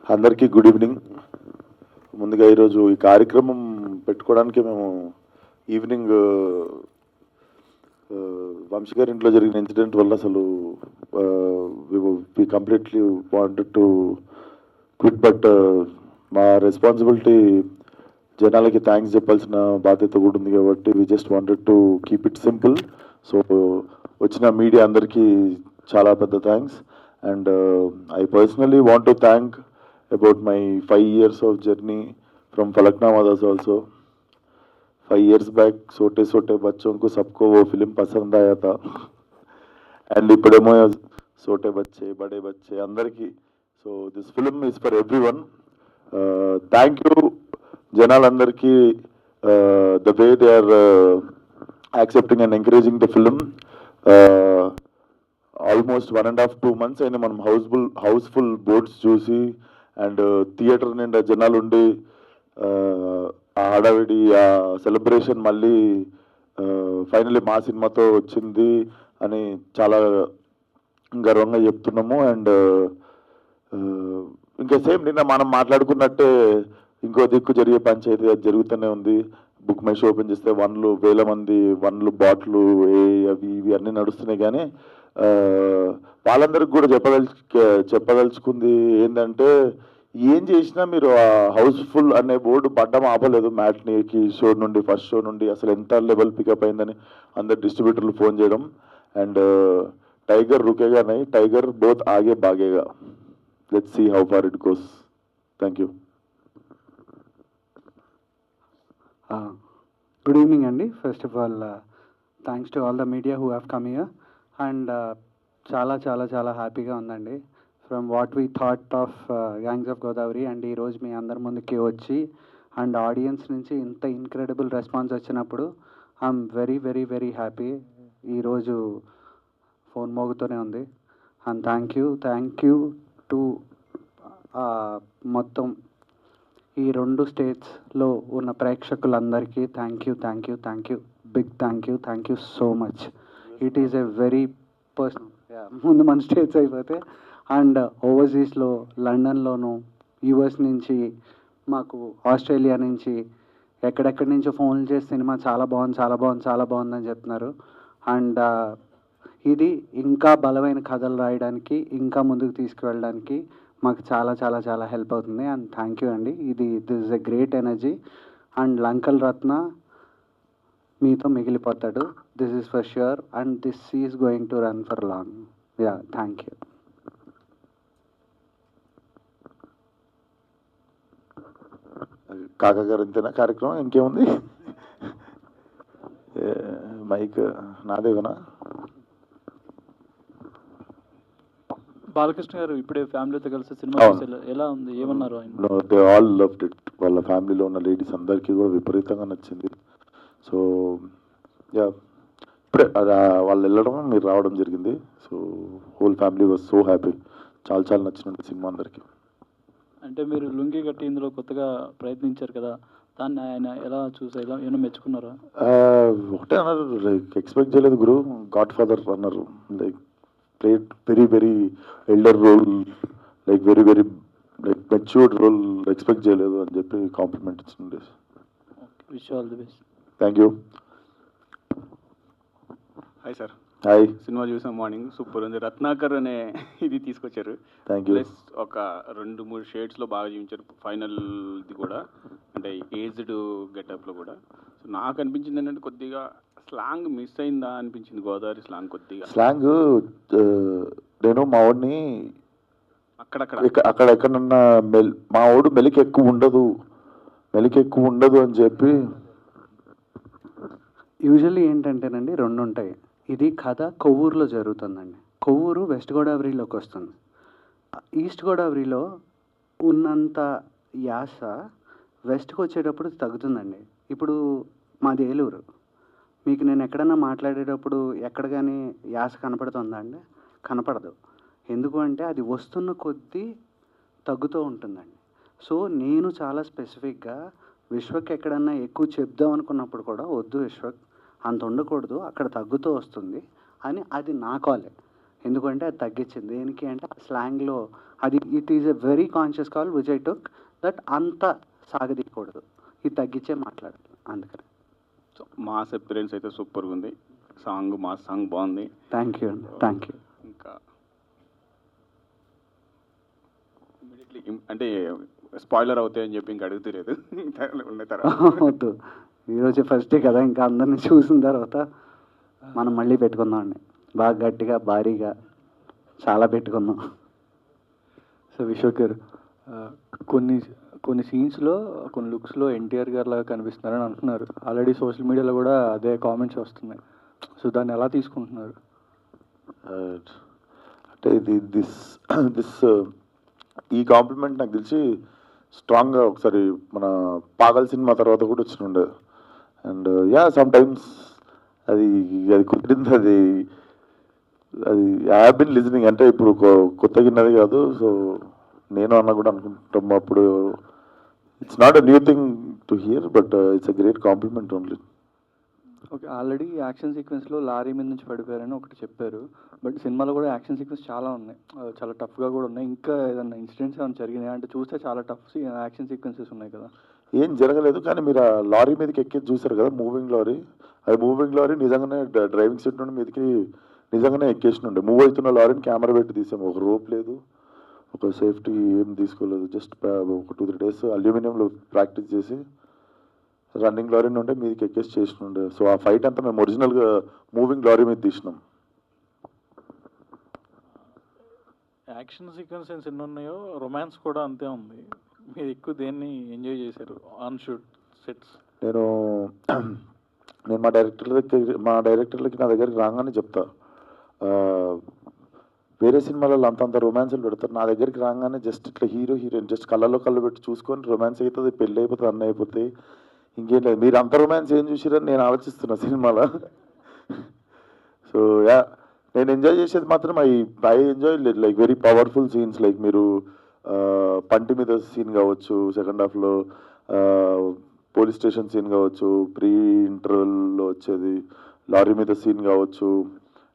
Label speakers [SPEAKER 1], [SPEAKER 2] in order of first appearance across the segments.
[SPEAKER 1] అందరికీ good evening. ముందుగా ఈరోజు ఈ కార్యక్రమం పెట్టుకోవడానికి మేము ఈవినింగ్ వంశీ గారి ఇంట్లో జరిగిన ఇన్సిడెంట్ వల్ల అసలు we completely wanted to quit, but మా రెస్పాన్సిబిలిటీ జనాలకి థ్యాంక్స్ చెప్పాల్సిన బాధ్యత కూడా ఉంది కాబట్టి we just wanted to keep it simple. So వచ్చిన మీడియా అందరికీ చాలా పెద్ద thanks. And I personally want to thank about my 5 years of journey from Falaknamadas also. 5 years back छोटे छोटे बच्चों को सबको वो फिल्म पसंद आया था and इपड़ेमो छोटे बच्चे बड़े बच्चे अंदर की. So this film is for everyone. Thank you జనాలందరికీ the way they are accepting and encouraging the film. Almost 1.5-2 months అయినా మనం హౌస్ఫుల్ బోర్డ్స్ చూసి అండ్ థియేటర్ నిండా జనాలు ఉండి ఆ హడావిడి ఆ సెలబ్రేషన్ మళ్ళీ ఫైనలీ మా సినిమాతో వచ్చింది అని చాలా గర్వంగా చెప్తున్నాము. అండ్ ఇంకా సేమ్ నిన్న మనం మాట్లాడుకున్నట్టే ఇంకో దిక్కు జరిగే పంచాయతీ అది జరుగుతూనే ఉంది. బుక్ మై షో ఓపెన్ చేస్తే 1,000 మంది 1 బాట్లు అవి ఇవి అన్నీ నడుస్తున్నాయి. కానీ వాళ్ళందరికి కూడా చెప్పదలుచుకుంది ఏంటంటే, ఏం చేసినా మీరు ఆ హౌస్ఫుల్ అనే బోర్డు పడ్డం ఆపలేదు. మ్యాట్నీకి షో నుండి ఫస్ట్ షో నుండి అసలు ఎంత లెవెల్ పికప్ అయిందని అందరు డిస్ట్రిబ్యూటర్లు ఫోన్ చేయడం. అండ్ టైగర్ రుకేగా నై, టైగర్ బోత్ ఆగే బాగేగా. Let's see how far it goes. Thank you.
[SPEAKER 2] Good evening అండి. First of all thanks to all the media who have come here. And చాలా చాలా చాలా హ్యాపీగా ఉందండి. From what we thought of gangs of Godavari and ఈరోజు మీ అందరి ముందుకి వచ్చి అండ్ ఆడియన్స్ నుంచి ఇంత ఇన్క్రెడిబుల్ రెస్పాన్స్ వచ్చినప్పుడు I'm very very very happy. ఈరోజు ఫోన్ మోగుతూనే ఉంది. అండ్ థ్యాంక్ యూ టు మొత్తం ఈ 2 స్టేట్స్లో ఉన్న ప్రేక్షకులందరికీ thank you big thank you so much. It is a very personal. ముందు మన స్టేట్స్ అయిపోతే అండ్ ఓవర్సీస్లో లండన్లోను, యూఎస్ నుంచి, మాకు ఆస్ట్రేలియా నుంచి, ఎక్కడెక్కడి నుంచో ఫోన్లు చేసి సినిమా చాలా బాగుందని చెప్తున్నారు. అండ్ ఇది ఇంకా బలమైన కథలు రాయడానికి, ఇంకా ముందుకు తీసుకువెళ్ళడానికి మాకు చాలా చాలా చాలా హెల్ప్ అవుతుంది. అండ్ థ్యాంక్ యూ అండి. This is a great energy. And Lankala Ratna మీతో మిగిలిపోతాడు. This is for sure and this is going to run for long. Yeah, thank you.
[SPEAKER 1] కాకా గారు ఇంతేనా కార్యక్రమం? ఇంకేముంది? మైక్ నాదేవనా?
[SPEAKER 3] బాలకృష్ణ గారు ఇప్పుడే ఫ్యామిలీతో కలిసి సినిమా ఎలా ఉంది, ఏమన్నారు ఆయన?
[SPEAKER 1] They all loved it. వాళ్ళ ఫ్యామిలీలో ఉన్న లేడీస్ అందరికీ కూడా విపరీతంగా నచ్చింది. సో యా, ఇప్పుడే వాళ్ళు వెళ్ళడం మీరు రావడం జరిగింది. So whole family was so happy. చాలా నచ్చినట్టు సినిమా అందరికీ.
[SPEAKER 3] అంటే మీరు లుంగి కట్టి ఇందులో కొత్తగా ప్రయత్నించారు కదా, దాన్ని ఆయన ఎలా చూసారు, ఏమైనా మెచ్చుకున్నారా?
[SPEAKER 1] ఒకటే అన్నారు, లైక్ ఎక్స్పెక్ట్ చేయలేదు గురు, గాడ్ ఫాదర్ అన్నారు. Like played very very elder role, like very very like matured role, expect చేయలేదు అని చెప్పి కాంప్లిమెంట్ ఇచ్చింది.
[SPEAKER 3] Wish all the best.
[SPEAKER 1] Thank you.
[SPEAKER 4] Hi sir.
[SPEAKER 1] Hi.
[SPEAKER 4] Cinema చూసాం మార్నింగ్, సూపర్ ఉంది. రత్నాకర్ అనే ఇది తీసుకొచ్చారు.
[SPEAKER 1] Thank you.
[SPEAKER 4] ప్లస్ ఒక 2-3 షేడ్స్లో బాగా చూపించారు. ఫైనల్ది కూడా అంటే ఏజ్డ్ గెటప్లో కూడా. సో నాకు అనిపించింది ఏంటంటే కొద్దిగా స్లాంగ్ మిస్ అయిందా అనిపించింది, గోదావరి స్లాంగ్ కొద్దిగా.
[SPEAKER 1] స్లాంగ్ నేను మా వాడిని అక్కడెక్కడన్నా మా వాడు మెలికి ఎక్కువ ఉండదు అని చెప్పి.
[SPEAKER 2] యూజువల్లీ ఏంటంటేనండి 2 ఉంటాయి. ఇది కథ కొవ్వూరులో జరుగుతుందండి. కొవ్వూరు వెస్ట్ గోదావరిలోకి వస్తుంది. ఈస్ట్ గోదావరిలో ఉన్నంత యాస వెస్ట్కి వచ్చేటప్పుడు తగ్గుతుందండి. ఇప్పుడు మాది ఏలూరు. మీకు నేను ఎక్కడన్నా మాట్లాడేటప్పుడు ఎక్కడ కానీ యాస కనపడుతుందా అండి? కనపడదు. ఎందుకు అంటే అది వస్తున్న కొద్దీ తగ్గుతూ ఉంటుందండి. సో నేను చాలా స్పెసిఫిక్గా విశ్వక్ ఎక్కడన్నా ఎక్కువ చెప్దాం అనుకున్నప్పుడు కూడా, వద్దు విశ్వక్ అంత ఉండకూడదు, అక్కడ తగ్గుతూ వస్తుంది అని, అది నా కాలే. ఎందుకంటే అది తగ్గించింది. దేనికి అంటే స్లాంగ్లో అది it is a very conscious call which I took that అంత సాగదీయకూడదు, ఇది తగ్గించే మాట్లాడాలి అందుకని.
[SPEAKER 4] సో మాస్ అపిరెన్స్ అయితే సూపర్గా ఉంది, మాస్ సాంగ్ బాగుంది.
[SPEAKER 2] థ్యాంక్ యూ అండి, థ్యాంక్ యూ.
[SPEAKER 4] ఇంకా ఇమీడియట్లీ అంటే స్పాయిలర్ అవుతాయని చెప్పి ఇంకా అడుగుతలేదు ఉన్న తర్వాత
[SPEAKER 2] వద్దు, ఈరోజు ఫస్ట్ డే కదా, ఇంకా అందరిని చూసిన తర్వాత మనం మళ్ళీ పెట్టుకుందాం అండి, బాగా గట్టిగా భారీగా చాలా పెట్టుకుందాం.
[SPEAKER 3] సో విశ్వక్ గారు, కొన్ని సీన్స్లో కొన్ని లుక్స్లో ఎన్టీఆర్ గారు లాగా కనిపిస్తున్నారని అంటున్నారు. ఆల్రెడీ సోషల్ మీడియాలో కూడా అదే కామెంట్స్ వస్తున్నాయి. సో దాన్ని ఎలా తీసుకుంటున్నారు?
[SPEAKER 1] అంటే ఇది దిస్ ఈ కాంప్లిమెంట్ నాకు తెలిసి స్ట్రాంగ్గా ఒకసారి మన పాగల్ సినిమా తర్వాత కూడా వచ్చినుండే. అండ్ యా సమ్ టైమ్స్ అది కుదిరింది, అది ఐ హ్యావ్ బిన్ లిజనింగ్. అంటే ఇప్పుడు కొత్తగా విన్నది కాదు, సో నేను అన్న కూడా అనుకుంటాం అప్పుడు. It's not a new thing to hear, but it's a great compliment only.
[SPEAKER 3] Okay, already action సీక్వెన్స్లో లారీ మీద నుంచి పడిపోయారని ఒకటి చెప్పారు, బట్ సినిమాలో కూడా యాక్షన్ సీక్వెన్స్ చాలా ఉన్నాయి, చాలా టఫ్గా కూడా ఉన్నాయి. ఇంకా ఏదన్నా ఇన్సిడెంట్స్ ఏమైనా జరిగినాయి అంటే చూస్తే చాలా టఫ్ యాక్షన్ సీక్వెన్సెస్ ఉన్నాయి కదా?
[SPEAKER 1] ఏం జరగలేదు, కానీ మీరు ఆ లారీ మీదకి ఎక్కి చూసారు కదా, మూవింగ్ లారీ. అది మూవింగ్ లారీ నిజంగానే డ్రైవింగ్ సీట్ నుండి మీదకి నిజంగానే ఎక్కేసినుండే. మూవ్ అవుతున్న లారీని కెమెరా పెట్టి తీసాము. ఒక రోప్ లేదు, ఒక సేఫ్టీ ఏం తీసుకోలేదు. జస్ట్ ఒక 2-3 days అల్యూమినియంలో ప్రాక్టీస్ చేసి రన్నింగ్ లారీ నుండే మీదకి ఎక్కేసి చేసినుండే. సో ఆ ఫైట్ అంతా మేము ఒరిజినల్గా మూవింగ్ లారీ మీద తీసినాం.
[SPEAKER 5] యాక్షన్ సీక్వెన్సెస్ ఎన్ని ఉన్నాయో రొమాన్స్ కూడా అంతే ఉంది. మీరు ఎక్కువ దేన్ని ఎంజాయ్ చేశారు ఆన్ షూట్ సెట్స్?
[SPEAKER 1] నేను మా డైరెక్టర్లకి నా దగ్గరికి రాగానే చెప్తా, వేరే సినిమాలలో అంతంత రొమాన్స్లు పెడతారు, నా దగ్గరికి రాగానే జస్ట్ ఇట్లా హీరోయిన్ జస్ట్ కళ్ళలో కళ్ళు పెట్టి చూసుకొని రొమాన్స్ అవుతుంది, పెళ్ళి అయిపోతుంది, అన్న అయిపోతాయి, ఇంకేం లేదు. మీరు అంత రొమాన్స్ ఏం చూసిరని నేను ఆలోచిస్తున్నా సినిమాలో. సో యా, నేను ఎంజాయ్ చేసేది మాత్రం I enjoy like very powerful scenes. Like మీరు పంటి మీద సీన్ కావచ్చు, సెకండ్ హాఫ్లో పోలీస్ స్టేషన్ సీన్ కావచ్చు, ప్రీ ఇంటర్వెల్లో వచ్చేది లారీ మీద సీన్ కావచ్చు.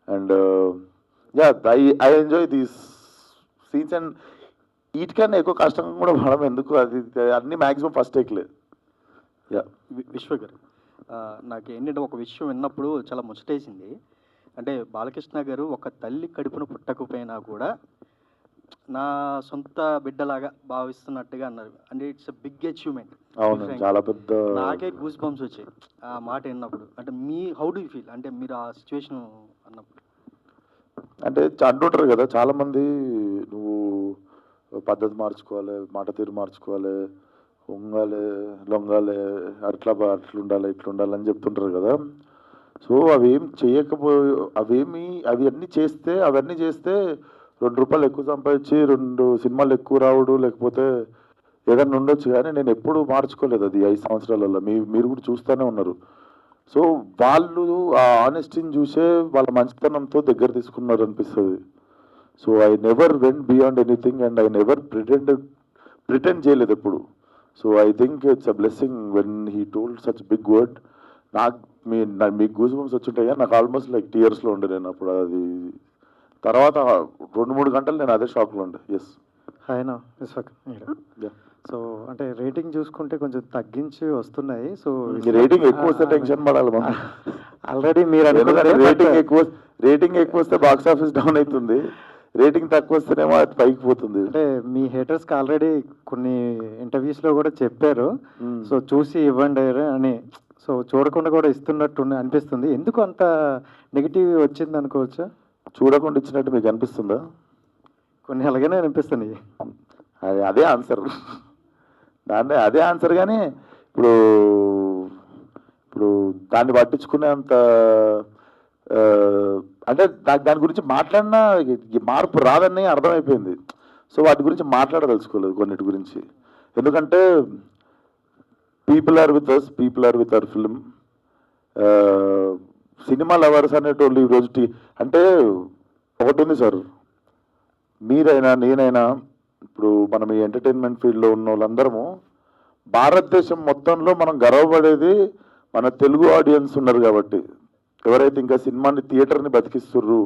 [SPEAKER 1] And yeah, I enjoy these scenes. And వీటికన్నా ఎక్కువ కష్టంగా కూడా పడడం ఎందుకు, అది అన్ని మ్యాక్సిమం ఫస్ట్ టేక్లే. యా.
[SPEAKER 6] విశ్వ గారు, నాకు ఏంటంటే ఒక విషయం విన్నప్పుడు చాలా ముచ్చటేసింది. అంటే బాలకృష్ణ గారు ఒక తల్లి కడుపున పుట్టకపోయినా కూడా నా సొంత బిడ్డలాగా భావిస్తున్నట్టుగా అన్నారు. అంటే ఇట్స్ అ బిగ్ అచీవ్మెంట్.
[SPEAKER 1] అవును, చాలా పెద్ద.
[SPEAKER 6] నాకే గూస్ బంప్స్ వచ్చాయి ఆ మాట విన్నప్పుడు. అంటే హౌ డూ యూ ఫీల్ అంటే మీరు ఆ సిచ్యువేషన్ అన్నప్పుడు?
[SPEAKER 1] అంటే అంటుంటారు కదా చాలామంది, నువ్వు పద్ధతి మార్చుకోవాలి, మాట తీరు మార్చుకోవాలి, ఉంగాలి లొంగాలి, అట్లుండాలి ఇట్లుండాలి అని చెప్తుంటారు కదా. సో అవేం అవన్నీ చేస్తే 2 రూపాయలు ఎక్కువ సంపాదించి 2 సినిమాలు ఎక్కువ రావడు, లేకపోతే ఏదన్నా ఉండొచ్చు, కానీ నేను ఎప్పుడు మార్చుకోలేదు అది 5 సంవత్సరాలలో. మీరు కూడా చూస్తూనే ఉన్నారు. సో వాళ్ళు ఆ ఆనెస్టీని చూసే వాళ్ళ మంచితనంతో దగ్గర తీసుకున్నారు అనిపిస్తుంది. So I never went beyond anything and I never pretend చేయలేదు ఎప్పుడు. So I think it's a blessing when he told such big word. మీకు గూస్ బంప్స్ వచ్చుంటాయి, నాకు ఆల్మోస్ట్ లైక్ టీయర్స్లో ఉండే నేను అప్పుడు. అది తర్వాత 2-3 గంటలు నేను అదే షాక్లో ఉండే. ఎస్.
[SPEAKER 7] ఆయన విశ్వక్, సో అంటే రేటింగ్ చూసుకుంటే కొంచెం తగ్గించి వస్తున్నాయి. సో
[SPEAKER 1] రేటింగ్ ఎక్కువ వస్తే టెన్షన్ పడాలి మనం.
[SPEAKER 7] ఆల్రెడీ మీరు
[SPEAKER 1] రేటింగ్ ఎక్కువ వస్తే బాక్స్ ఆఫీస్ డౌన్ అవుతుంది, రేటింగ్ తక్కువ వస్తేనేమో అది పైకి పోతుంది.
[SPEAKER 7] అంటే మీ హేటర్స్కి ఆల్రెడీ కొన్ని ఇంటర్వ్యూస్లో కూడా చెప్పారు, సో చూసి ఇవ్వండి అని. సో చూడకుండా కూడా ఇస్తున్నట్టు అనిపిస్తుంది. ఎందుకు అంత నెగిటివ్ వచ్చింది అనుకోవచ్చా?
[SPEAKER 1] చూడకుండా ఇచ్చినట్టు మీకు అనిపిస్తుందా?
[SPEAKER 7] కొన్ని అలాగనే అనిపిస్తుంది.
[SPEAKER 1] అదే ఆన్సర్, అదే ఆన్సర్. కానీ ఇప్పుడు దాన్ని పట్టించుకునే అంత అంటే దాని గురించి మాట్లాడినా మార్పు రాదని అర్థమైపోయింది. సో వాటి గురించి మాట్లాడదలుచుకోలేదు కొన్నిటి గురించి. ఎందుకంటే people are with us, people are with our film. Cinema lovers అనేటోళ్ళు ఈరోజు అంటే ఒకటి ఉంది సార్, మీరైనా నేనైనా ఇప్పుడు మనం ఈ ఎంటర్టైన్మెంట్ ఫీల్డ్లో ఉన్న వాళ్ళందరము భారతదేశం మొత్తంలో మనం గర్వపడేది మన తెలుగు ఆడియన్స్ ఉన్నారు కాబట్టి. ఎవరైతే ఇంకా సినిమాని థియేటర్ని బతికిస్తుర్రు,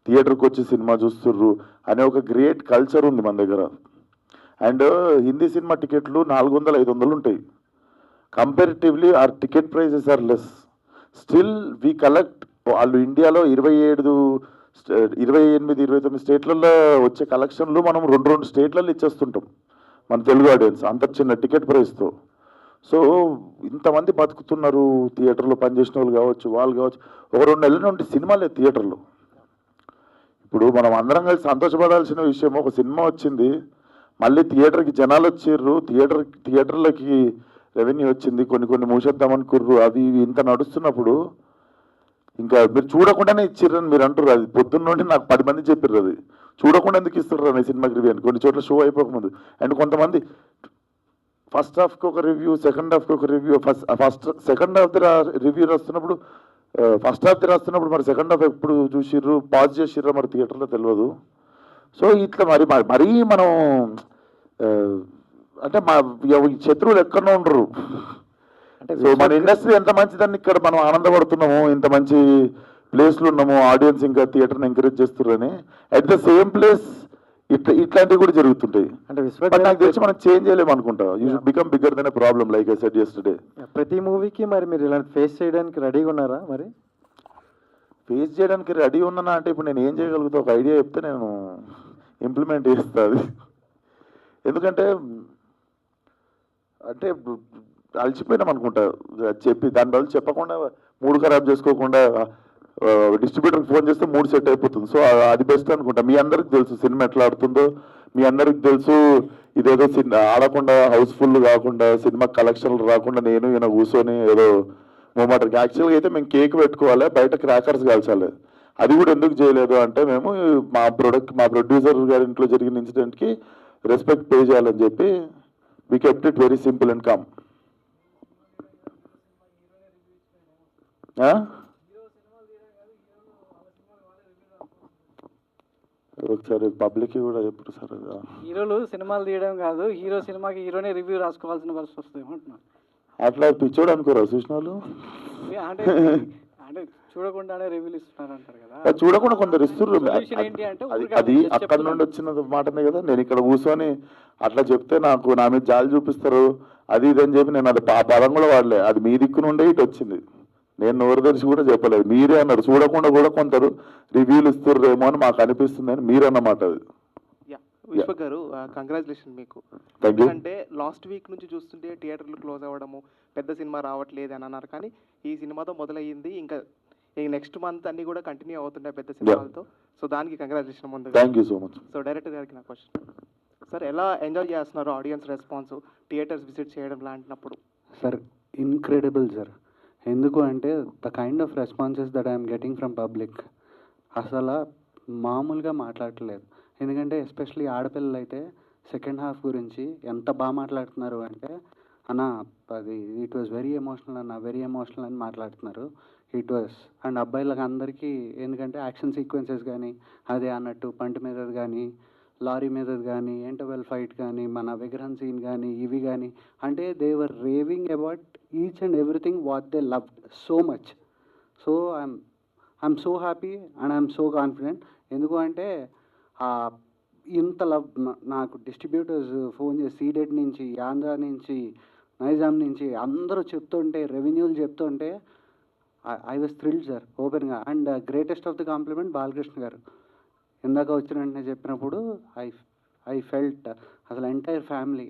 [SPEAKER 1] థియేటర్కి వచ్చి సినిమా చూస్తుర్రు అనే ఒక గ్రేట్ కల్చర్ ఉంది మన దగ్గర. అండ్ హిందీ సినిమా టికెట్లు 400-500 ఉంటాయి. Comparatively are ticket prices are less. Still we collect, వాళ్ళు ఇండియాలో 28-29 స్టేట్లలో వచ్చే కలెక్షన్లు మనం 2 స్టేట్లలో ఇచ్చేస్తుంటాం మన తెలుగు ఆడియన్స్ అంత చిన్న టికెట్ ప్రైస్తో. సో ఇంతమంది బతుకుతున్నారు థియేటర్లో పనిచేసిన వాళ్ళు కావచ్చు, వాళ్ళు కావచ్చు. ఒక 2 నెలల నుండి సినిమా లేదు థియేటర్లో. ఇప్పుడు మనం అందరం కలిసి సంతోషపడాల్సిన విషయం, ఒక సినిమా వచ్చింది, మళ్ళీ థియేటర్కి జనాలు వచ్చిర్రు, థియేటర్లకి రెవెన్యూ వచ్చింది, కొన్ని మూసేద్దామనుకుర్రు, అవి ఇంత నడుస్తున్నప్పుడు ఇంకా మీరు చూడకుండానే ఇచ్చిర్రని మీరు అంటారు. అది పొద్దున్న నుండి నాకు 10 మంది చెప్పారు, అది చూడకుండా ఎందుకు ఇస్తుర్రు అని సినిమాకి రివ్యూ అని. కొన్ని చోట్ల షో అయిపోకముందు. అండ్ కొంతమంది ఫస్ట్ హాఫ్కి ఒక రివ్యూ, సెకండ్ హాఫ్కి ఒక రివ్యూ, సెకండ్ హాఫ్ రివ్యూ రాస్తున్నప్పుడు ఫస్ట్ హాఫ్ రాస్తున్నప్పుడు మరి సెకండ్ హాఫ్ ఎప్పుడు చూసిర్రు, పాజ్ చేసిర్రు మరి థియేటర్లో తెలియదు. సో ఇట్లా మరీ మనం అంటే మా శత్రువులు ఎక్కడో ఉండరు. సో మన ఇండస్ట్రీ ఎంత మంచిదని ఇక్కడ మనం ఆనందపడుతున్నాము, ఇంత మంచి ప్లేస్లు ఉన్నాము, ఆడియన్స్ ఇంకా థియేటర్ని ఎంకరేజ్ చేస్తున్నారని. అట్ ద సేమ్ ప్లేస్ ఇట్లాంటివి కూడా జరుగుతుంటాయి.
[SPEAKER 7] అంటే
[SPEAKER 1] బట్ నాకు తెలిసి మనం చేంజ్ చేయలేము అనుకుంటా. You should become bigger than a problem, like I said yesterday.
[SPEAKER 7] ప్రతి మూవీకి మరి మీరు ఇలాంటి ఫేస్ చేయడానికి రెడీగా ఉన్నారా? మరి
[SPEAKER 1] ఫేస్ చేయడానికి రెడీ ఉన్నానా అంటే ఇప్పుడు నేను ఏం చేయగలుగుతా, ఒక ఐడియా చెప్తే నేను ఇంప్లిమెంట్ చేస్తా అది. ఎందుకంటే అంటే అలసిపోయినాం అనుకుంటా చెప్పి, దాని బదులు చెప్పకుండా మూడు ఖరాబ్ చేసుకోకుండా డిస్ట్రిబ్యూటర్కి ఫోన్ చేస్తే మూడు సెట్ అయిపోతుంది. సో అది బెస్ట్ అనుకుంటా. మీ అందరికి తెలుసు సినిమా ఎట్లా ఆడుతుందో, మీ అందరికి తెలుసు ఇదేదో ఆడకుండా హౌస్ఫుల్ కాకుండా సినిమా కలెక్షన్లు రాకుండా నేను ఈయన కూర్చొని ఏదో మూమాటకి. యాక్చువల్గా అయితే మేము కేక్ పెట్టుకోవాలి, బయట క్రాకర్స్ కాల్చాలి. అది కూడా ఎందుకు చేయలేదు అంటే మేము మా ప్రొడ్యూసర్ గారి ఇంట్లో జరిగిన ఇన్సిడెంట్కి రెస్పెక్ట్ పే చేయాలని చెప్పి we kept it very simple and calm. ఒకసారి పబ్లిక్ కూడా చెప్పరు సార్.
[SPEAKER 2] హీరోలు సినిమాలు తీయడం కాదు, హీరో సినిమాకి హీరోనే రివ్యూ రాసుకోవాల్సిన పరిస్థితి వస్తుంది అంటున్నాను.
[SPEAKER 1] అట్లా పిచ్చోడు అనుకోరా చూసిన వాళ్ళు?
[SPEAKER 2] అంటే అంటే చూడకుండానే రివ్యూలు ఇస్తున్నారు అంటారు కదా.
[SPEAKER 1] చూడకుండా కొందరు ఇస్తున్నారు.
[SPEAKER 2] ఏంటి అంటే
[SPEAKER 1] అది అక్కడ నుండి వచ్చిన మాటనే కదా. నేను ఇక్కడ కూర్చొని అట్లా చెప్తే నాకు నా మీద జాలి చూపిస్తారు, అది ఇది అని చెప్పి నేను అది ఆ పదం కూడా వాడలే. అది మీ దిక్కు నుండే ఇటు వచ్చింది, నేను నోరు తెరిచి కూడా చెప్పలేదు. మీరే అన్నారు చూడకుండా కూడా కొందరు రివ్యూలు ఇస్తుర్రేమో అని మాకు అనిపిస్తుంది అని మీరన్నమాట. అది
[SPEAKER 8] విశ్వ గారు కంగ్రాచులేషన్ మీకు.
[SPEAKER 1] Thank you.
[SPEAKER 8] అంటే లాస్ట్ వీక్ నుంచి చూస్తుంటే థియేటర్లు క్లోజ్ అవ్వడము, పెద్ద సినిమా రావట్లేదు అని అన్నారు, కానీ ఈ సినిమాతో మొదలయ్యింది. ఇంకా నెక్స్ట్ మంత్ అన్ని కూడా కంటిన్యూ అవుతుంటాయి పెద్ద సినిమాలతో. సో దానికి కంగ్రాచులేషన్ ముందు.
[SPEAKER 1] Thank you so much.
[SPEAKER 8] So director గారికి నా క్వశ్చన్, సార్ ఎలా ఎంజాయ్ చేస్తున్నారు ఆడియన్స్ రెస్పాన్స్ థియేటర్స్ విజిట్ చేయడం లాంటినప్పుడు?
[SPEAKER 2] Sir incredible sir. ఎందుకు అంటే the kind of responses that I'm getting from public అసలు మామూలుగా మాట్లాడట్లేదు. ఎందుకంటే ఎస్పెషలీ ఆడపిల్లలు అయితే సెకండ్ హాఫ్ గురించి ఎంత బాగా మాట్లాడుతున్నారు అంటే, అన్న అది ఇట్ వాజ్ వెరీ ఎమోషనల్ అన్న, వెరీ ఎమోషనల్ అని మాట్లాడుతున్నారు. It was. అండ్ అబ్బాయిలకు అందరికీ ఎందుకంటే యాక్షన్ సీక్వెన్సెస్ కానీ అదే అన్నట్టు పంట మీదది కానీ లారీ మీదది కానీ ఇంటర్వెల్ ఫైట్ కానీ మన విగ్రహం సీన్ కానీ ఇవి కానీ అంటే they were raving about each and everything what they loved so much. So I'm so happy and I'm so confident. ఎందుకు అంటే ఇంత లవ్ నాకు డిస్ట్రిబ్యూటర్స్ ఫోన్ చేసి సీడెడ్ నుంచి, ఆంధ్ర నుంచి, నైజాం నుంచి అందరూ చెప్తుంటే, రెవెన్యూలు చెప్తుంటే ఐ వాజ్ థ్రిల్డ్ సార్ ఓపెన్గా. And greatest of the compliment Balakrishna గారు ఇందాక వచ్చిన వెంటనే చెప్పినప్పుడు ఐ ఫెల్ట్ అసలు ఎంటైర్ ఫ్యామిలీ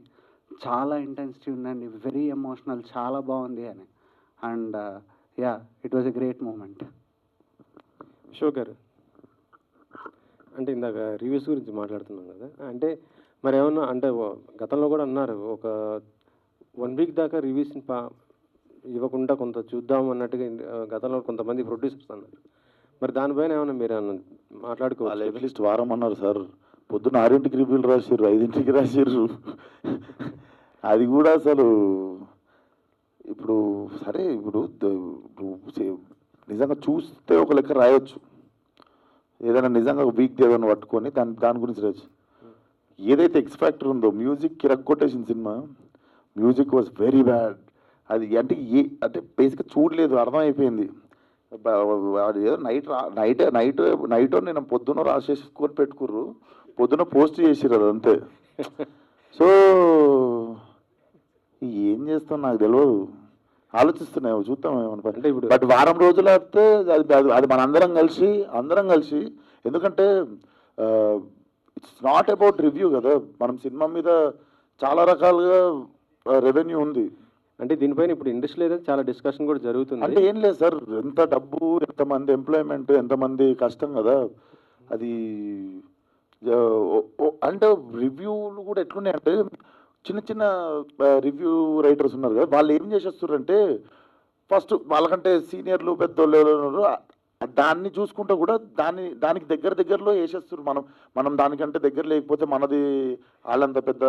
[SPEAKER 2] చాలా ఇంటెన్సిటీ ఉందండి, వెరీ ఎమోషనల్, చాలా బాగుంది అని. And yeah it was a great moment.
[SPEAKER 9] Show గారు, అంటే ఇందాక రివ్యూస్ గురించి మాట్లాడుతున్నాం కదా, అంటే మరి ఏమన్నా అంటే గతంలో కూడా అన్నారు ఒక 1 వీక్ దాకా రివ్యూస్ ఇవ్వకుండా కొంత చూద్దాం అన్నట్టుగా గతంలో కొంతమంది ప్రొడ్యూసర్స్ అన్నారు. మరి దానిపైన ఏమన్నా మీరు మాట్లాడుకోవాలి?
[SPEAKER 1] అట్లీస్ట్ వారం అన్నారు సార్. పొద్దున్న 6ంటికి రివ్యూలు రాసిర్రు, 5ంటికి రాసిర్రు. అది కూడా అసలు ఇప్పుడు సరే, ఇప్పుడు నిజంగా చూస్తే ఒక లెక్క రాయొచ్చు, ఏదైనా నిజంగా వీక్ ఏదైనా పట్టుకొని దాని గురించి రాయొచ్చు. ఏదైతే ఎక్స్ ఫ్యాక్టర్ ఉందో, మ్యూజిక్ కిరక్కొట్టేసిన cinema, music was very bad. అది అంటే అంటే బేసిక్గా చూడలేదు, అర్థమైపోయింది. వాడు ఏదో నైట్ నేను పొద్దున్న రాసేసుకొని పెట్టుకుర్రు, పొద్దున పోస్ట్ చేసిర్రు అది అంతే. సో ఏం చేస్తాం నాకు తెలియదు, ఆలోచిస్తున్నాయి చూద్దాం ఏమన్నా.
[SPEAKER 9] అంటే ఇప్పుడు
[SPEAKER 1] బట్ వారం రోజులు అయితే అది మన అందరం కలిసి ఎందుకంటే ఇట్స్ నాట్ అబౌట్ రివ్యూ కదా, మనం సినిమా మీద చాలా రకాలుగా రెవెన్యూ ఉంది.
[SPEAKER 9] అంటే దీనిపైన ఇప్పుడు ఇండస్ట్రీ అయితే చాలా డిస్కషన్ కూడా జరుగుతుంది.
[SPEAKER 1] అంటే ఏం లేదు సార్, ఎంత డబ్బు, ఎంతమంది ఎంప్లాయ్మెంట్, ఎంతమంది కష్టం కదా అది. అంటే రివ్యూలు కూడా ఎట్లున్నాయంటే చిన్న రివ్యూ రైటర్స్ ఉన్నారు కదా, వాళ్ళు ఏం చేసేస్తారంటే ఫస్ట్ వాళ్ళకంటే సీనియర్లు పెద్దోళ్ళు దాన్ని చూసుకుంటూ కూడా దానికి దగ్గరలో వేసేస్తారు. మనం దానికంటే దగ్గర లేకపోతే మనది వాళ్ళంత పెద్ద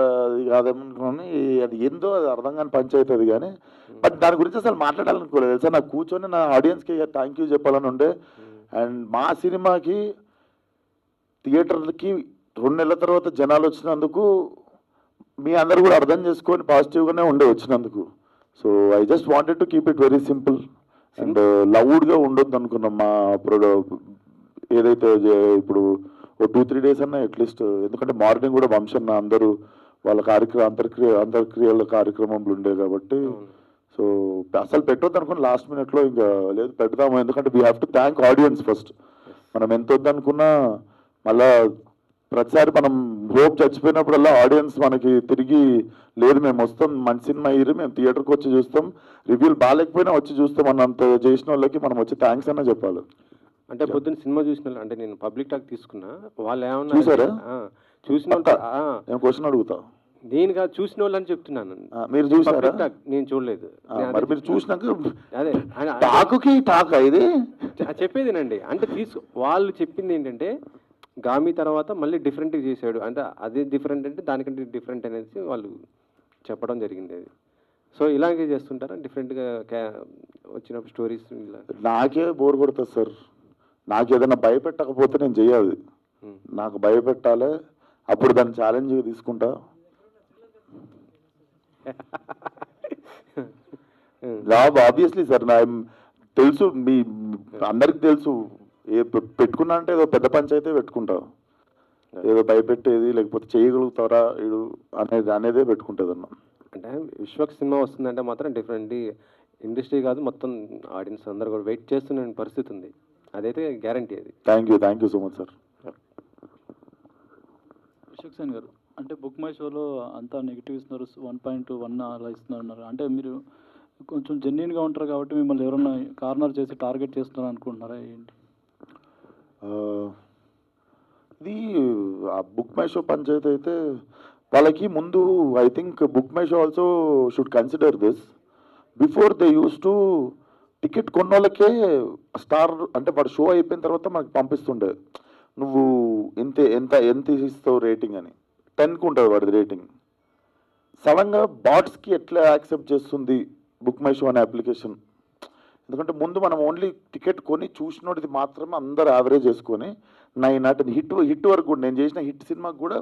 [SPEAKER 1] కాదేమనుకోని అది ఏందో అది అర్థం కాని పంచాయతీ అది. కానీ బట్ దాని గురించి అసలు మాట్లాడాలనుకోలేదు తెలుసా, నాకు కూర్చొని నా ఆడియన్స్కి థ్యాంక్ యూ చెప్పాలని ఉండే. అండ్ మా సినిమాకి థియేటర్లకి 2 నెలల తర్వాత జనాలు వచ్చినందుకు మీ అందరు కూడా అర్థం చేసుకొని పాజిటివ్గానే ఉండే వచ్చినందుకు. So I just wanted to keep it very simple and లౌడ్గా ఉండొద్దు అనుకున్నాం. మా ఏదైతే ఇప్పుడు 2-3 డేస్ అన్నా అట్లీస్ట్, ఎందుకంటే మార్నింగ్ కూడా వంశన్న అందరూ వాళ్ళ అంతర్క్రియల కార్యక్రమంలో ఉండే కాబట్టి. సో అసలు పెట్టొద్దు అనుకుని లాస్ట్ మినిట్లో ఇంకా లేదు పెడతాము, ఎందుకంటే we have to thank audience first. మనం ఎంత వద్దనుకున్నా మళ్ళా ప్రతిసారి మనం హోప్ చచ్చిపోయినప్పుడల్లా ఆడియన్స్ మనకి తిరిగి లేదు మేము వస్తాం, మంచి సినిమా అయ్యి మేము థియేటర్కి వచ్చి చూస్తాం, రివ్యూలు బాగాలేకపోయినా వచ్చి చూస్తాం అన్నంత చేసిన వాళ్ళకి మనం వచ్చి థ్యాంక్స్ అన్న చెప్పాలి.
[SPEAKER 9] అంటే పొద్దున్న సినిమా చూసిన వాళ్ళు, అంటే నేను పబ్లిక్ టాక్ తీసుకున్నా, వాళ్ళు ఏమన్నా
[SPEAKER 1] చూసారా?
[SPEAKER 9] చూసిన
[SPEAKER 1] నేను క్వశ్చన్ అడుగుతా,
[SPEAKER 9] నేను కాదు చూసిన వాళ్ళు అని చెప్తున్నాను.
[SPEAKER 1] మీరు చూసారా?
[SPEAKER 9] నేను చూడలేదు.
[SPEAKER 1] మరి మీరు చూసినాక
[SPEAKER 9] అదే
[SPEAKER 1] టాక్ ఇది
[SPEAKER 9] చెప్పేదేనండి. అంటే వాళ్ళు చెప్పింది ఏంటంటే గామి తర్వాత మళ్ళీ డిఫరెంట్గా చేశాడు, అంటే అదే డిఫరెంట్ అంటే దానికంటే డిఫరెంట్ అనేసి వాళ్ళు చెప్పడం జరిగింది. అది సో ఇలాగే చేస్తుంటారా డిఫరెంట్గా వచ్చినప్పుడు స్టోరీస్?
[SPEAKER 1] నాకే బోర్ కొడుతుంది సార్, నాకు ఏదైనా భయపెట్టకపోతే నేను చెయ్యాలి, నాకు భయపెట్టాలి, అప్పుడు దాన్ని ఛాలెంజ్గా తీసుకుంటా. ఆబ్వియస్లీ సార్, నా తెలుసు, మీ అందరికి తెలుసు, పెట్టుకున్నా అంటే ఏదో పెద్ద పంచాయతీ పెట్టుకుంటా, ఏదో భయపెట్టేది లేకపోతే చేయగలుగుతారా ఇడు అనేదే పెట్టుకుంటుంది అన్న.
[SPEAKER 9] అంటే విశ్వక్ సినిమా వస్తుందంటే మాత్రం డిఫరెంట్ ఇండస్ట్రీ కాదు మొత్తం ఆడియన్స్ అందరూ కూడా వెయిట్ చేస్తున్న పరిస్థితి ఉంది, అదైతే గ్యారంటీ. అది
[SPEAKER 1] thank you so much sir.
[SPEAKER 5] Vishwak Sen గారు, అంటే బుక్ మై షోలో అంతా నెగిటివ్ ఇస్తున్నారు, 1.1 అలా ఇస్తున్నారు. అంటే మీరు కొంచెం జెన్యున్గా ఉంటారు కాబట్టి మిమ్మల్ని ఎవరైనా కార్నర్ చేసి టార్గెట్ చేస్తున్నారు అనుకుంటున్నారా ఏంటి?
[SPEAKER 1] ఇది ఆ బుక్ మై షో పంచాయతీ అయితే వాళ్ళకి ముందు I think book my show also should consider this before they use to ticket కొన్న వాళ్ళకే స్టార్ అంటే వాడు షో అయిపోయిన తర్వాత మనకు పంపిస్తుండే, నువ్వు ఎంత ఇస్తావు రేటింగ్ అని. 10కి ఉంటుంది వాడిది రేటింగ్. సడన్గా బాట్స్కి ఎట్లా యాక్సెప్ట్ చేస్తుంది బుక్ మై షో అనే అప్లికేషన్? ఎందుకంటే ముందు మనం ఓన్లీ టికెట్ కొని చూసినోడిది మాత్రమే అందరు యావరేజ్ చేసుకొని 9 అంటే హిట్ వరకు కూడా, నేను చేసిన హిట్ సినిమాకి కూడా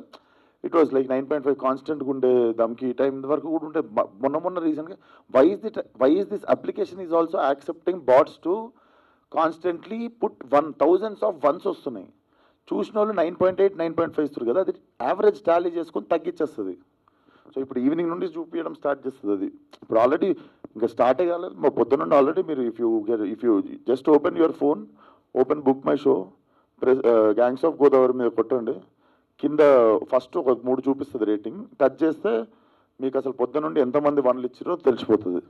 [SPEAKER 1] ఇట్ వాజ్ లైక్ 9.5 కాన్స్టెంట్గా ఉండే, దమ్కి టైం వరకు కూడా ఉంటే. మొన్న రీసెంట్గా why is this application is also accepting bots to constantly put 1000s of ones వస్తున్నాయి. చూసిన వాళ్ళు 9.8 9.5 ఇస్తారు కదా, అది యావరేజ్ టాలీ చేసుకొని తగ్గించేస్తుంది. సో ఇప్పుడు ఈవినింగ్ నుండి చూపించడం స్టార్ట్ చేస్తుంది. అది ఇప్పుడు ఆల్రెడీ ఇంకా స్టార్టే కాలేదు, మా పొద్దున్న నుండి ఆల్రెడీ మీరు if you just open your phone, open book my show, gangs of Godavari మీద కొట్టండి, కింద ఫస్ట్ ఒక 3 చూపిస్తుంది రేటింగ్, టచ్ చేస్తే మీకు అసలు పొద్దున్న నుండి ఎంతమంది 1లు ఇచ్చారో తెలిసిపోతుంది.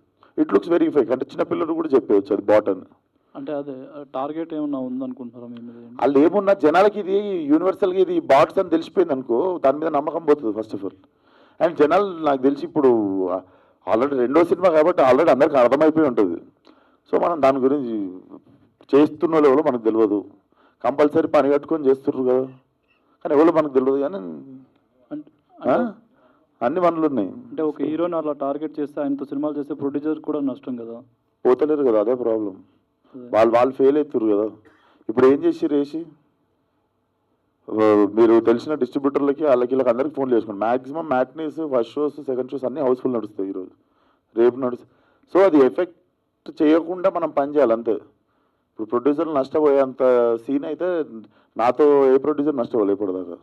[SPEAKER 1] ఇట్ లుక్స్ వెరీ ఫేక్, అంటే చిన్నపిల్లలు కూడా చెప్పేయచ్చు అది బాట్ అని.
[SPEAKER 5] అంటే అదే టార్గెట్ ఏమన్నా ఉందనుకుంటున్నారా మీ మీద?
[SPEAKER 1] వాళ్ళు ఏమున్నా జనాలకి ఇది యూనివర్సల్గా ఇది బాట్స్ అని తెలిసిపోయింది అనుకో, దాని మీద నమ్మకం పోతుంది ఫస్ట్ ఆఫ్ ఆల్. అండ్ జనాలు నాకు తెలిసి ఇప్పుడు ఆల్రెడీ 2వ సినిమా కాబట్టి ఆల్రెడీ అందరికీ అర్థమైపోయి ఉంటుంది. సో మనం దాని గురించి చేస్తున్న ఎవరో మనకు తెలియదు, కంపల్సరీ పని కట్టుకొని చేస్తుర్రు కదా, కానీ ఎవరో మనకు తెలియదు. కానీ అన్ని పనులు ఉన్నాయి.
[SPEAKER 5] అంటే ఒక హీరోని అలా టార్గెట్ చేస్తే ఆయనతో సినిమాలు చేస్తే ప్రొడ్యూసర్ కూడా నష్టం కదా,
[SPEAKER 1] పోతలేరు కదా, అదే ప్రాబ్లం. వాళ్ళు ఫెయిల్ అవుతారు కదా. ఇప్పుడు ఏం చేసి మీరు తెలిసిన డిస్ట్రిబ్యూటర్లకి వాళ్ళకి అందరికి ఫోన్లు చేసుకోండి. Maximum matinees, first shows, second shows అన్నీ హౌస్ఫుల్ నడుస్తాయి ఈరోజు, రేపు నడుస్తాయి. సో అది ఎఫెక్ట్ చేయకుండా మనం పని చేయాలి అంతే. ఇప్పుడు ప్రొడ్యూసర్లు నష్టపోయేంత సీన్ అయితే నాతో ఏ ప్రొడ్యూసర్ నష్టపోలేదు ఇప్పటిదాకా.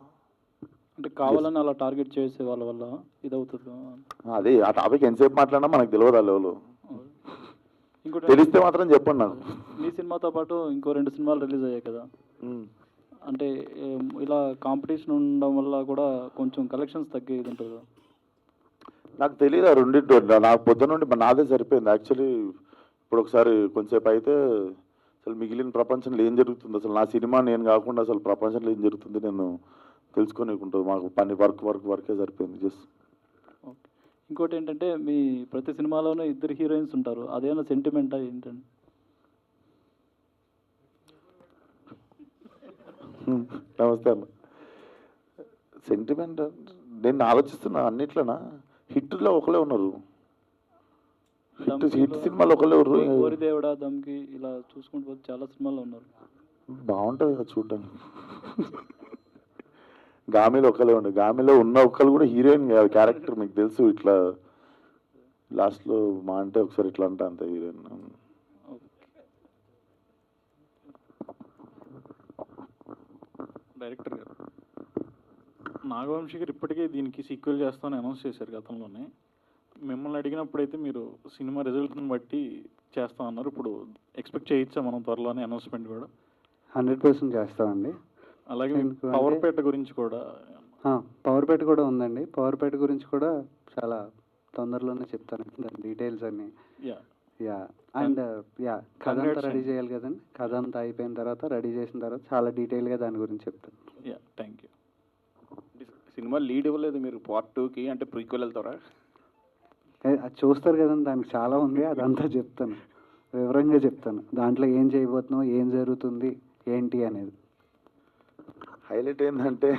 [SPEAKER 5] అంటే కావాలని అలా టార్గెట్ చేసే వాళ్ళ వల్ల ఇదవుతుంది.
[SPEAKER 1] అదే ఆ టాపిక్ ఎంతసేపు మాట్లాడినా మనకు తెలియదు ఆ లెవెల్.
[SPEAKER 5] ఇంకోటి
[SPEAKER 1] తెలిస్తే మాత్రం చెప్పండి నాకు.
[SPEAKER 5] మీ సినిమాతో పాటు ఇంకో 2 సినిమాలు రిలీజ్ అయ్యాయి కదా, అంటే ఇలా కాంపిటీషన్ ఉండడం వల్ల కూడా కొంచెం కలెక్షన్స్ తగ్గేది ఉంటుంది కదా.
[SPEAKER 1] నాకు తెలియదు ఆ రెండింటి నాకు పొద్దున నుండి నాదే సరిపోయింది యాక్చువల్లీ. ఇప్పుడు ఒకసారి కొంచెంసేపు అయితే అసలు మిగిలిన ప్రపంచంలో ఏం జరుగుతుంది, అసలు నా సినిమా నేను కాకుండా అసలు ప్రపంచంలో ఏం జరుగుతుంది నేను తెలుసుకొనికుంటుంది. మాకు పని వర్కే సరిపోయింది జస్ట్.
[SPEAKER 5] ఓకే. ఇంకోటి ఏంటంటే మీ ప్రతి సినిమాలోనూ 2 హీరోయిన్స్ ఉంటారు, అదేమైనా సెంటిమెంటా ఏంటండి?
[SPEAKER 1] నమస్తే అన్న. సెంటిమెంట్ నేను ఆలోచిస్తున్నా అన్నిట్లోనా హిట్లో ఒకలే ఉన్నారు. హిట్ సినిమాలు ఒకలే ఉన్నారు.
[SPEAKER 5] ఓరి దేవుడా, దమ్కి ఇలా చూసుకుంటూ పోతే చాలా సినిమాలు ఉన్నారు.
[SPEAKER 1] బాగుంటుంది కదా చూడడానికి. గామిలో ఒకలే ఉండే, గామిలో ఉన్న ఒక్కరు కూడా హీరోయిన్ కాదు, క్యారెక్టర్ మీకు తెలుసు. ఇట్లా లాస్ట్లో మా అంటే ఒకసారి ఇట్లా అంటే అంత హీరోయిన్.
[SPEAKER 10] డైరెక్టర్ గారు, నాగవంశీ గారు ఇప్పటికే దీనికి సీక్వెల్ చేస్తామని అనౌన్స్ చేశారు గతంలోనే. మిమ్మల్ని అడిగినప్పుడైతే మీరు సినిమా రిజల్ట్ని బట్టి చేస్తామన్నారు. ఇప్పుడు ఎక్స్పెక్ట్ చేయొచ్చా మనం త్వరలోనే అనౌన్స్మెంట్ కూడా?
[SPEAKER 2] 100% చేస్తామండి.
[SPEAKER 10] అలాగే పవర్పేట గురించి కూడా
[SPEAKER 2] పవర్పేట కూడా ఉందండి. పవర్పేట గురించి కూడా చాలా తొందరలోనే చెప్తాను దాని డీటెయిల్స్ అన్నీ. యా అండ్ యా కథ అంతా రెడీ చేయాలి కదండి. కథ అంతా అయిపోయిన తర్వాత రెడీ చేసిన తర్వాత చాలా డీటెయిల్గా దాని గురించి చెప్తాను.
[SPEAKER 10] Yeah, thank you.
[SPEAKER 4] Cinema lead ఇవ్వలేదు మీరు పార్ట్ 2కి, అంటే ప్రీక్వెల్ వెళ్తారా?
[SPEAKER 2] అది చూస్తారు కదండి, దానికి చాలా ఉంది, అదంతా చెప్తాను, వివరంగా చెప్తాను. దాంట్లో ఏం చేయబోతున్నావు, ఏం జరుగుతుంది, ఏంటి అనేది.
[SPEAKER 1] హైలైట్ ఏంటంటే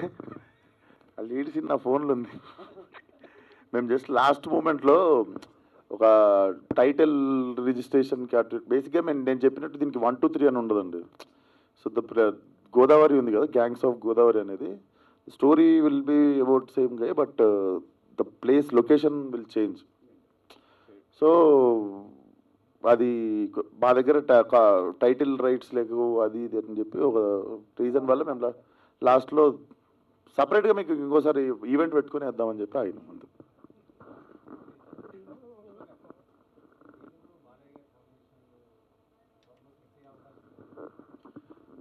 [SPEAKER 1] ఆ లీడ్ సీన్ నా ఫోన్లో ఉంది. మేము జస్ట్ లాస్ట్ మూమెంట్లో ఒక టైటిల్ రిజిస్ట్రేషన్కి అటు బేసిక్గా నేను చెప్పినట్టు దీనికి 1, 2, 3 అని ఉండదండి. సో గోదావరి ఉంది కదా, గ్యాంగ్స్ ఆఫ్ గోదావరి అనేది story will be about same గా, but the place location will change. So అది మా దగ్గర టైటిల్ రైట్స్ లేకు అది ఇది అని చెప్పి ఒక రీజన్ వల్ల మేము లాస్ట్లో సపరేట్గా మీకు ఇంకోసారి ఈవెంట్ పెట్టుకుని వేద్దామని చెప్పి ఆయన ముందు.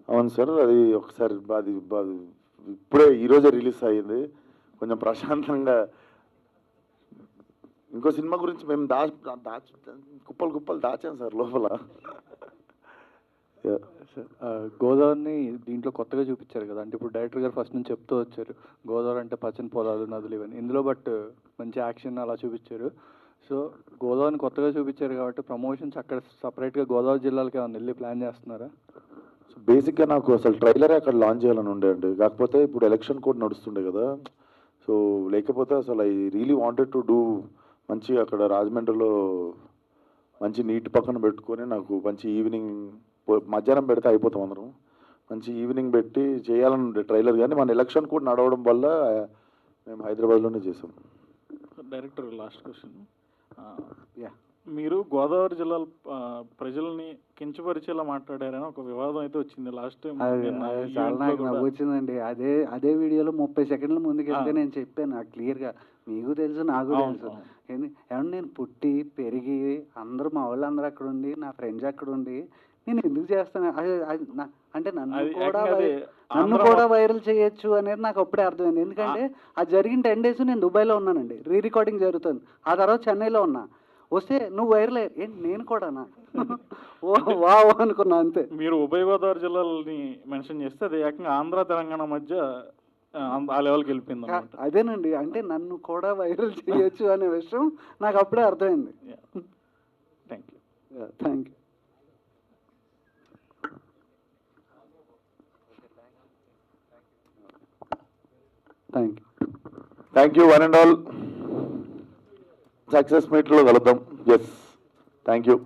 [SPEAKER 1] అవును సార్, అది ఒకసారి అది ఇప్పుడే ఈరోజే రిలీజ్ అయ్యింది. కొంచెం ప్రశాంతంగా ఇంకో సినిమా గురించి మేము కుప్పలు దాచాం సార్ లోపల.
[SPEAKER 3] గోదావరిని దీంట్లో కొత్తగా చూపించారు కదా, అంటే ఇప్పుడు డైరెక్టర్ గారు ఫస్ట్ నుంచి చెప్తూ వచ్చారు గోదావరి అంటే పచ్చని పొలాలు, నదులు ఇవన్నీ. ఇందులో బట్ మంచి యాక్షన్ అలా చూపించారు. సో గోదావరిని కొత్తగా చూపించారు కాబట్టి ప్రమోషన్స్ అక్కడ సపరేట్గా గోదావరి జిల్లాలకి ఏమైనా వెళ్ళి ప్లాన్ చేస్తున్నారా?
[SPEAKER 1] సో బేసిక్గా నాకు అసలు ట్రైలరే అక్కడ లాంచ్ చేయాలని ఉండే అండి. కాకపోతే ఇప్పుడు ఎలక్షన్ కోడ్ నడుస్తుండే కదా, సో లేకపోతే అసలు I really wanted to do మంచిగా అక్కడ రాజమండ్రిలో మంచి నీటి పక్కన పెట్టుకొని నాకు మంచి ఈవినింగ్ మధ్యాహ్నం పెడితే అయిపోతాం అందరం. మంచి ఈవినింగ్ పెట్టి చేయాలని ఉండే ట్రైలర్, కానీ మన ఎలక్షన్ కోడ్ నడవడం వల్ల మేము హైదరాబాద్లోనే చేసాం.
[SPEAKER 10] డైరెక్టర్ లాస్ట్ క్వశ్చన్,
[SPEAKER 2] యా
[SPEAKER 10] మీరు గోదావరి జిల్లాల ప్రజల్ని కించపరిచేలా మాట్లాడారని ఒక వివాదం అయితే వచ్చింది లాస్ట్ టైం.
[SPEAKER 2] చాలా నాకు నవ్వు వచ్చిందండి. అదే వీడియోలో 30 సెకండ్ల ముందుకు వెళ్తే నేను చెప్పాను నాకు క్లియర్గా, మీకు తెలుసు నాకు తెలుసు. ఏమన్నా నేను పుట్టి పెరిగి అందరూ మా వాళ్ళు అందరూ అక్కడ ఉండి నా ఫ్రెండ్స్ అక్కడ ఉండి నేను ఎందుకు చేస్తాను అంటే నన్ను కూడా వైరల్ చేయొచ్చు అనేది నాకు అప్పుడే అర్థమైంది. ఎందుకంటే అది జరిగిన 10 days నేను దుబాయ్లో ఉన్నానండి, రికార్డింగ్ జరుగుతుంది. ఆ తర్వాత చెన్నైలో ఉన్నా. వస్తే నువ్వు వైరల్ ఏంటి నేను కూడానా వావ్ అనుకున్నా అంతే.
[SPEAKER 10] మీరు ఉభయ గోదావరి జిల్లాలని మెన్షన్ చేస్తే అది ఏకంగా ఆంధ్ర తెలంగాణ మధ్య ఆ లెవెల్కి వెళ్ళిపోయింది.
[SPEAKER 2] అదేనండి, అంటే నన్ను కూడా వైరల్ చేయొచ్చు అనే విషయం నాకు అప్పుడే అర్థమైంది.
[SPEAKER 10] Thank you.
[SPEAKER 2] Thank you.
[SPEAKER 1] Thank you one and all. Success మీట్లో కలుద్దాం. Yes, thank you.